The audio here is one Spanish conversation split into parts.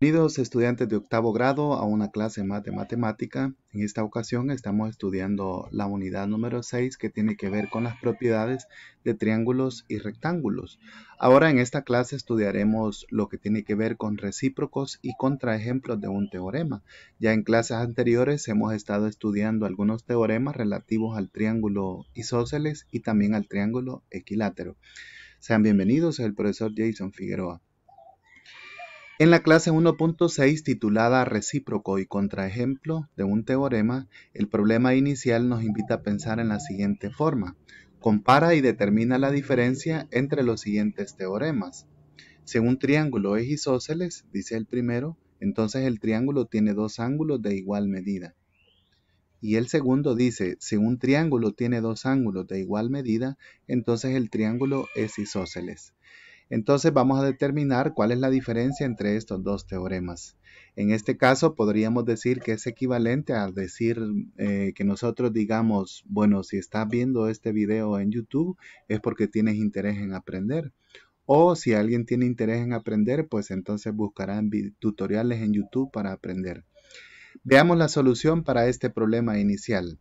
Bienvenidos estudiantes de octavo grado a una clase más de matemática. En esta ocasión estamos estudiando la unidad número 6 que tiene que ver con las propiedades de triángulos y rectángulos. Ahora en esta clase estudiaremos lo que tiene que ver con recíprocos y contraejemplos de un teorema. Ya en clases anteriores hemos estado estudiando algunos teoremas relativos al triángulo isósceles y también al triángulo equilátero. Sean bienvenidos, soy el profesor Jason Figueroa. En la clase 1.6 titulada Recíproco y contraejemplo de un teorema, el problema inicial nos invita a pensar en la siguiente forma. Compara y determina la diferencia entre los siguientes teoremas. Si un triángulo es isósceles, dice el primero, entonces el triángulo tiene dos ángulos de igual medida. Y el segundo dice, si un triángulo tiene dos ángulos de igual medida, entonces el triángulo es isósceles. Entonces vamos a determinar cuál es la diferencia entre estos dos teoremas. En este caso podríamos decir que es equivalente a decir que nosotros digamos, bueno, si estás viendo este video en YouTube es porque tienes interés en aprender. O si alguien tiene interés en aprender, pues entonces buscarán tutoriales en YouTube para aprender. Veamos la solución para este problema inicial.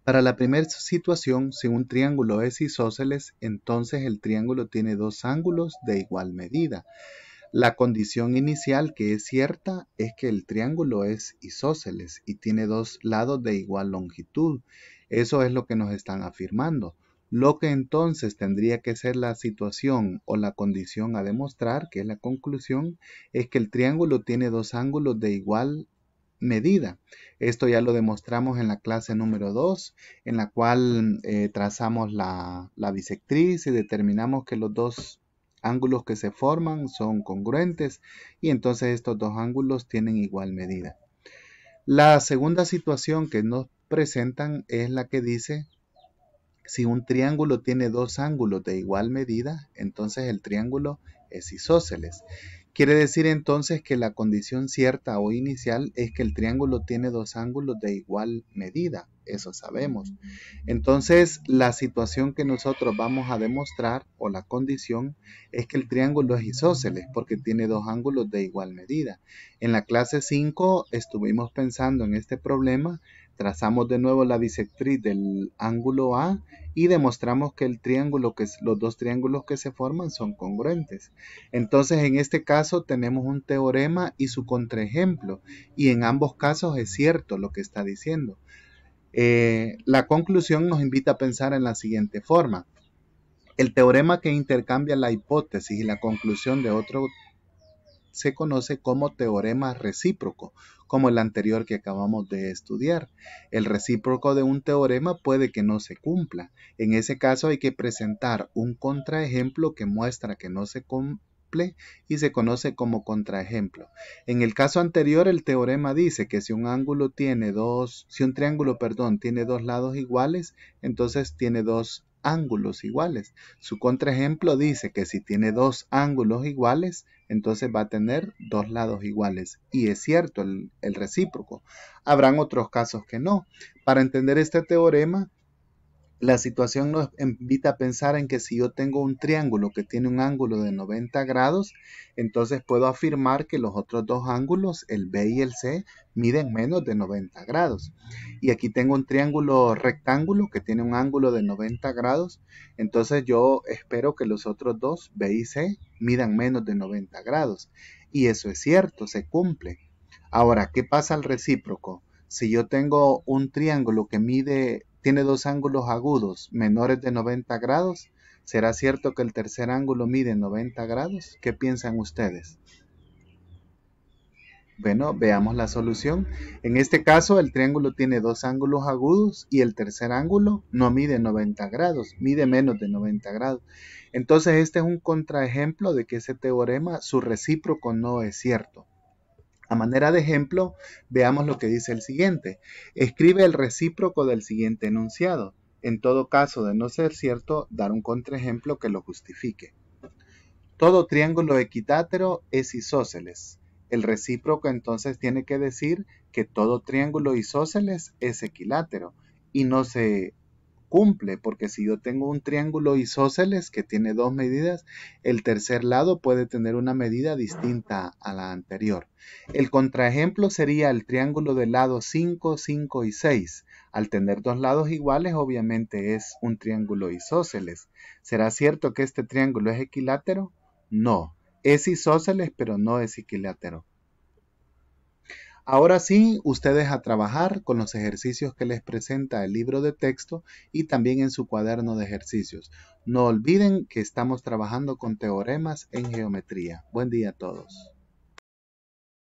Para la primera situación, si un triángulo es isósceles, entonces el triángulo tiene dos ángulos de igual medida. La condición inicial que es cierta es que el triángulo es isósceles y tiene dos lados de igual longitud. Eso es lo que nos están afirmando. Lo que entonces tendría que ser la situación o la condición a demostrar, que es la conclusión, es que el triángulo tiene dos ángulos de igual medida. Esto ya lo demostramos en la clase número 2, en la cual trazamos la bisectriz y determinamos que los dos ángulos que se forman son congruentes y entonces estos dos ángulos tienen igual medida. La segunda situación que nos presentan es la que dice, si un triángulo tiene dos ángulos de igual medida, entonces el triángulo es isósceles. Quiere decir entonces que la condición cierta o inicial es que el triángulo tiene dos ángulos de igual medida. Eso sabemos. Entonces, la situación que nosotros vamos a demostrar o la condición es que el triángulo es isósceles porque tiene dos ángulos de igual medida. En la clase 5 estuvimos pensando en este problema, trazamos de nuevo la bisectriz del ángulo A y demostramos que los dos triángulos que se forman son congruentes. Entonces, en este caso tenemos un teorema y su contraejemplo, y en ambos casos es cierto lo que está diciendo. La conclusión nos invita a pensar en la siguiente forma. El teorema que intercambia la hipótesis y la conclusión de otro se conoce como teorema recíproco, como el anterior que acabamos de estudiar. El recíproco de un teorema puede que no se cumpla. En ese caso hay que presentar un contraejemplo que muestra que no se cumple y se conoce como contraejemplo. En el caso anterior, el teorema dice que si un triángulo, tiene dos lados iguales, entonces tiene dos ángulos iguales. Su contraejemplo dice que si tiene dos ángulos iguales, entonces va a tener dos lados iguales. Y es cierto, el recíproco. Habrán otros casos que no. Para entender este teorema, la situación nos invita a pensar en que si yo tengo un triángulo que tiene un ángulo de 90 grados, entonces puedo afirmar que los otros dos ángulos, el B y el C, miden menos de 90 grados. Y aquí tengo un triángulo rectángulo que tiene un ángulo de 90 grados, entonces yo espero que los otros dos, B y C, midan menos de 90 grados. Y eso es cierto, se cumple. Ahora, ¿qué pasa al recíproco? Si yo tengo un triángulo que tiene dos ángulos agudos menores de 90 grados, ¿será cierto que el tercer ángulo mide 90 grados? ¿Qué piensan ustedes? Bueno, veamos la solución. En este caso, el triángulo tiene dos ángulos agudos y el tercer ángulo no mide 90 grados, mide menos de 90 grados. Entonces, este es un contraejemplo de que ese teorema, su recíproco no es cierto. A manera de ejemplo, veamos lo que dice el siguiente. Escribe el recíproco del siguiente enunciado. En todo caso de no ser cierto, dar un contraejemplo que lo justifique. Todo triángulo equilátero es isósceles. El recíproco entonces tiene que decir que todo triángulo isósceles es equilátero y no se cumple, porque si yo tengo un triángulo isósceles que tiene dos medidas, el tercer lado puede tener una medida distinta a la anterior. El contraejemplo sería el triángulo del lado 5, 5 y 6. Al tener dos lados iguales, obviamente es un triángulo isósceles. ¿Será cierto que este triángulo es equilátero? No, es isósceles, pero no es equilátero. Ahora sí, ustedes a trabajar con los ejercicios que les presenta el libro de texto y también en su cuaderno de ejercicios. No olviden que estamos trabajando con teoremas en geometría. Buen día a todos.